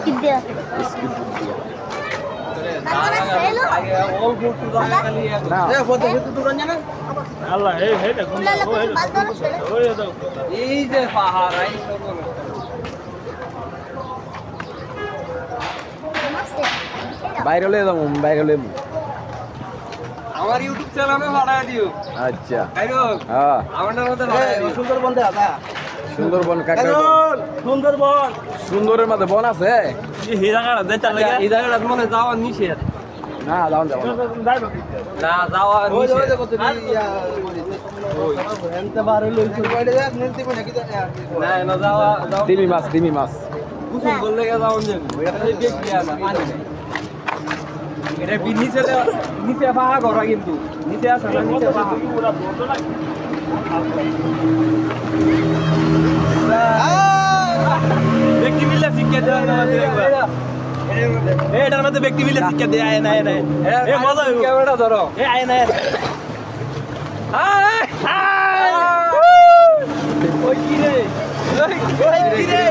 skip দিয়া skip দিয়া আল্লাহ এই দেখুন ওই দাও এই যে পাহাড় আই বাইরে লয়ে যাবো বাইরে লয়ে আমার ইউটিউব চ্যানেলে বাড়ায় দিও আচ্ছা আইরো হ্যাঁ আমার মধ্যে বাড়ায় সুন্দরবন দে আদা সুন্দরবন কাকা সুন্দরবন সুন্দরের মধ্যে বন আছে এই হিরাগাড়া দেটা লাগে এই জায়গাটা মনে যাওয়া নিষেধ না যাও যাও না যাওয়া নিষেধ না না যাওয়া তিমি মাছ কুসুম বললে যাওয়া নেই এটা দেখি না পানি নেই এটা নিচে নিচে পাহা করা কিন্তু নিচে আছে না নিচে পাহা ব্যক্তি মিলে শিক্ষা দেয় এটার মধ্যে ব্যক্তি মিলে শিক্ষা দেয় আয় না এ মজা ক্যামেরাটা ধরো এ আয় না ওই কি রে ওই কি রে